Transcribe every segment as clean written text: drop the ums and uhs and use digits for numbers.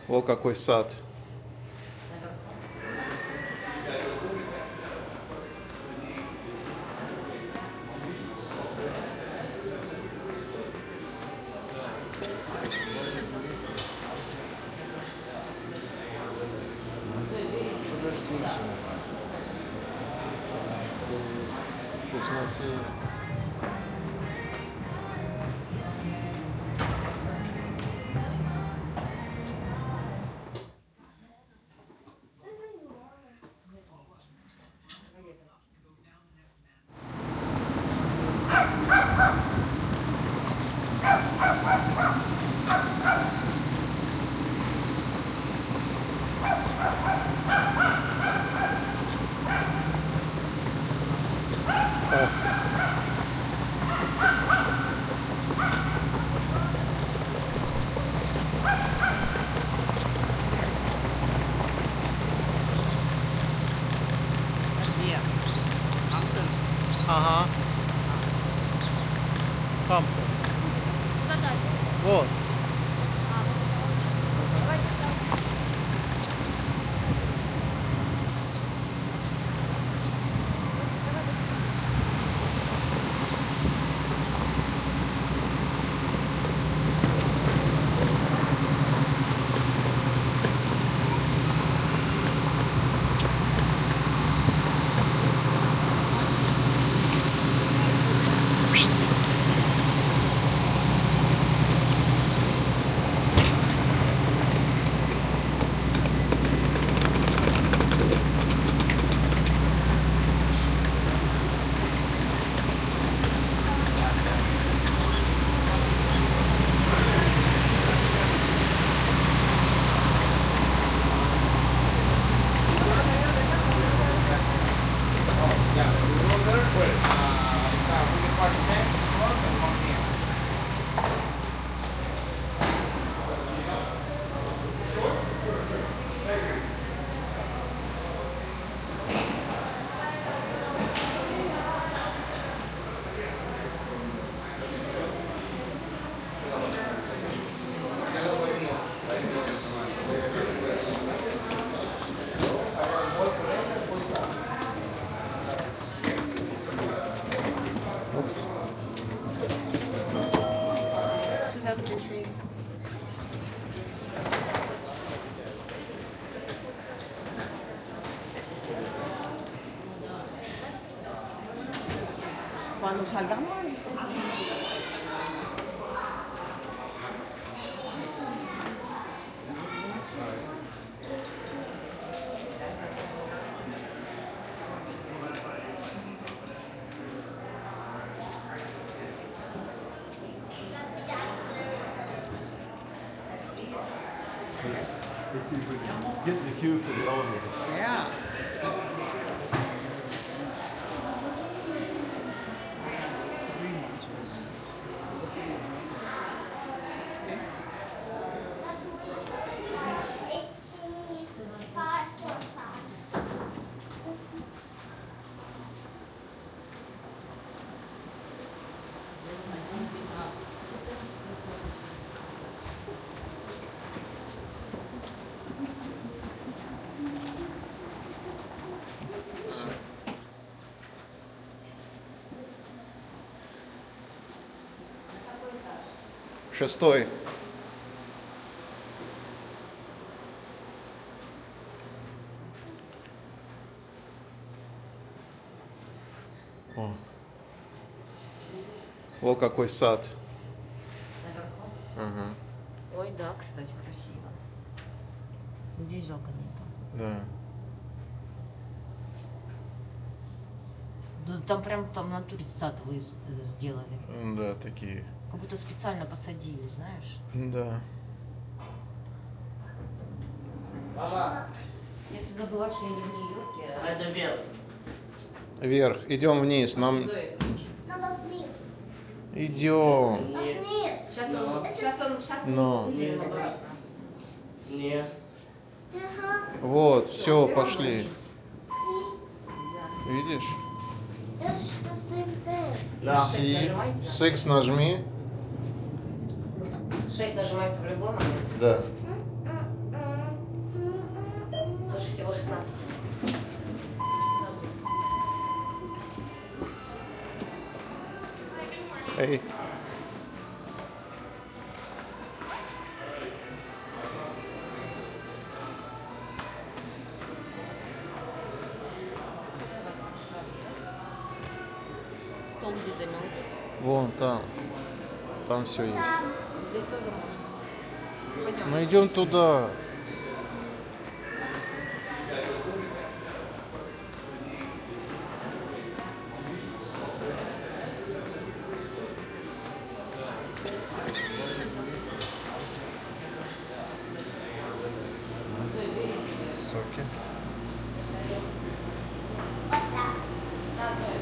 О, какой сад. Посмотри. Ага. Там. Вот. Упс. Здравствуйте. Cuando salgamos. Let's see if we can get in the queue for the elevator. Yeah. Шестой. О. О, какой сад. Наверху? Ага. Ой, да, кстати, красиво. Здесь жалко нету. Да. Ну, там прям там в натуре сад вы сделали. Да, такие. Как будто специально посадили, знаешь. Да. Если забывать, что я не в Нью-Йорке, а Это вверх. Вверх. Идем вниз. Нам Надо снизу. идем. А снизу. сейчас Но. вызовем обратно. Нет. Ага. Вот, все, Всё пошли. вниз. Видишь? It's the same thing. Да. Си. Six нажми. 6 нажимается в любой момент. Да. Потому что всего 16. Эй. Стол где займем? Вон там. Там все есть. Здесь тоже можно. Пойдем. Ну идем туда. Соки. Да, Зоя.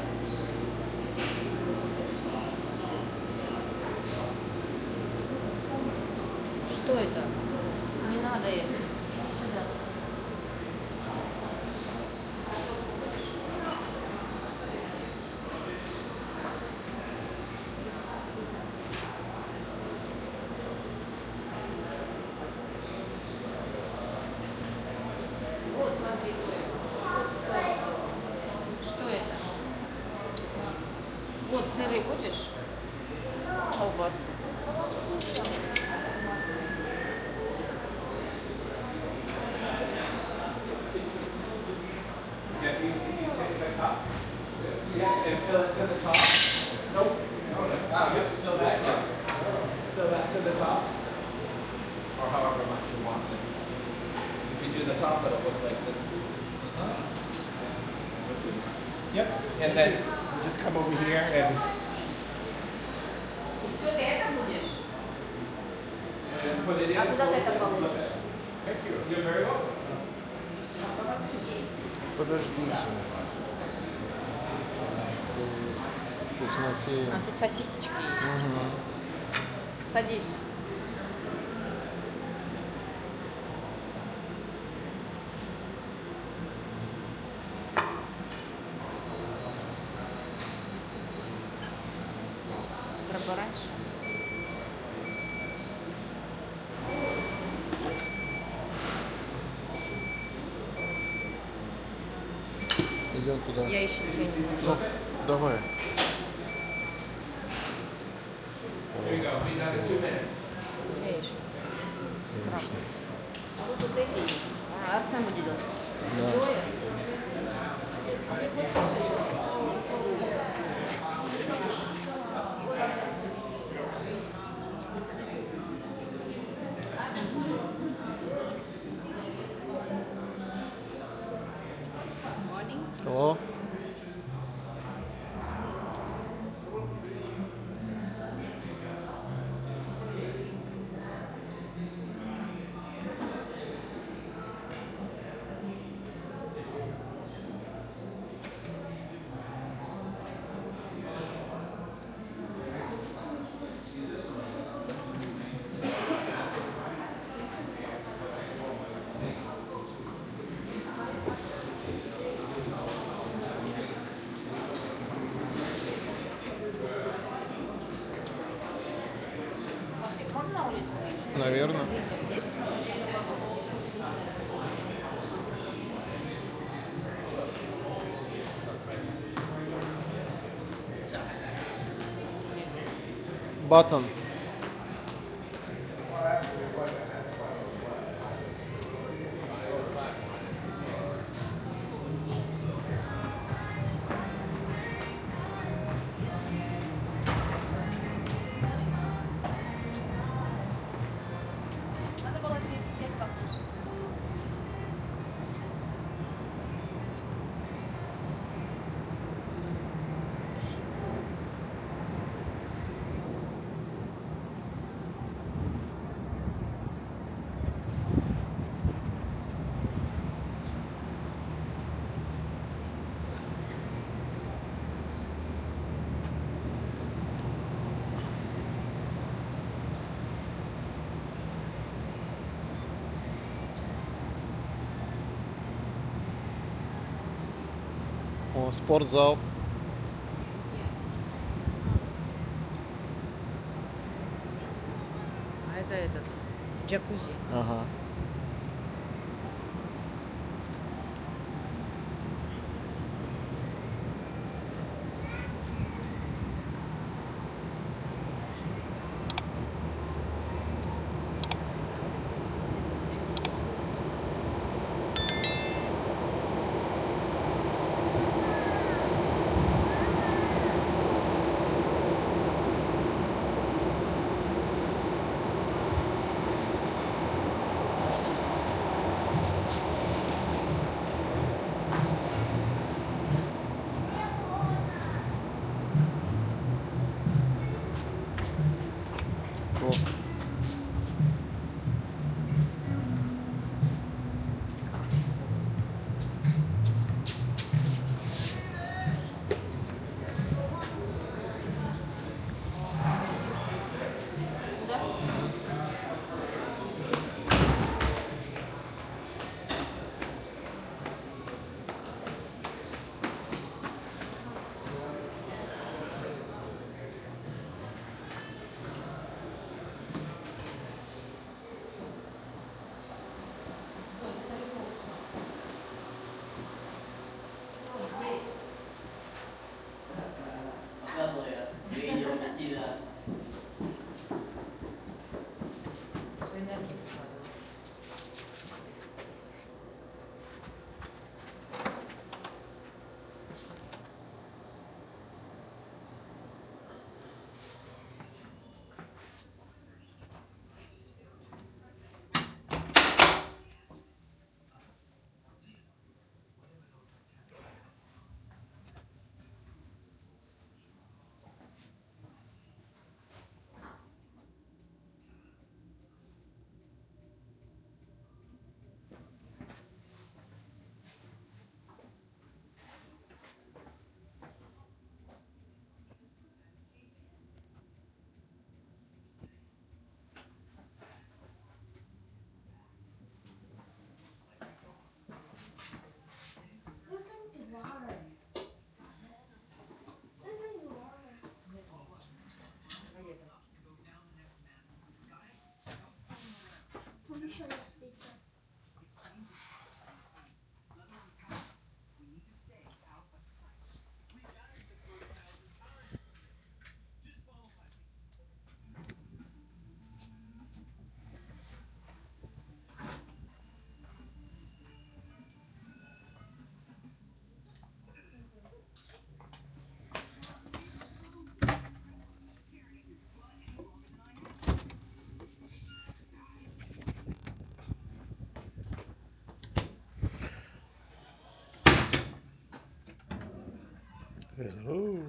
Что это? Не надо это. Иди сюда. Вот, смотри, Зоя. Вот сыр. Что это? Вот сыры будешь? Колбасы. And fill it to the top. Nope. Just fill that, yeah. Fill that to the top. Or however much you want it. If you do the top, it'll look like this. Yep. And then just come over here and И все, ты это будешь? then put it in. А куда ты это положишь? Thank you. You're very welcome. Подожди. Вкуснотея. А тут сосисечки есть. Угу. Садись. Строго раньше. Идем туда. Я еще денег. Ну, давай. There you go. Be done in 2 minutes. Я еще. Яичница. А вот эти есть. А Арсен будет делать. Да. Зоя. Hello? Можно на улицу выйти? Наверное. Button. Надо было здесь всех покушать. О, спортзал. А это это этот джакузи. Ага. Просто. Что энергия вкладывалась. Listen to water. Listen to water. Delicious pizza. Hello.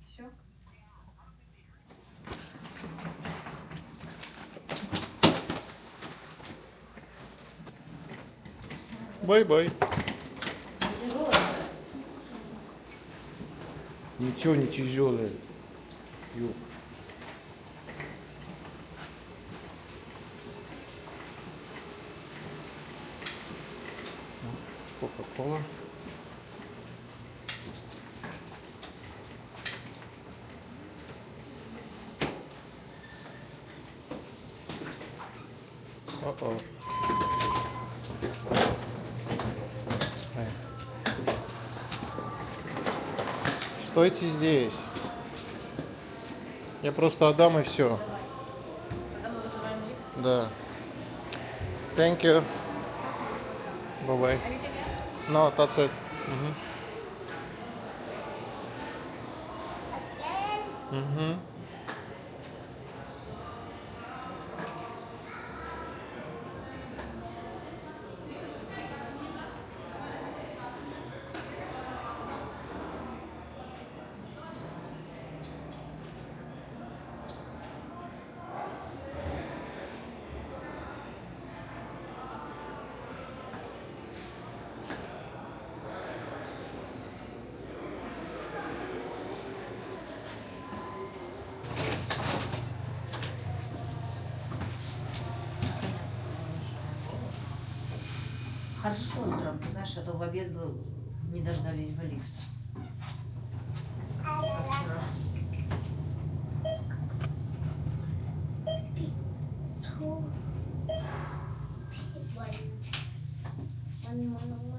Все? Бай-бай. Тяжелая? Ничего не тяжелое. Кока-кола. О-о. Стойте здесь. Я просто отдам и все. Тогда мы вызываем лифт. Да. Thank you. Bye-bye. No, that's it. Again. Хорошо, что утром, ты знаешь, а то в обед был, не дождались бы лифта. А вчера? Two. One. One.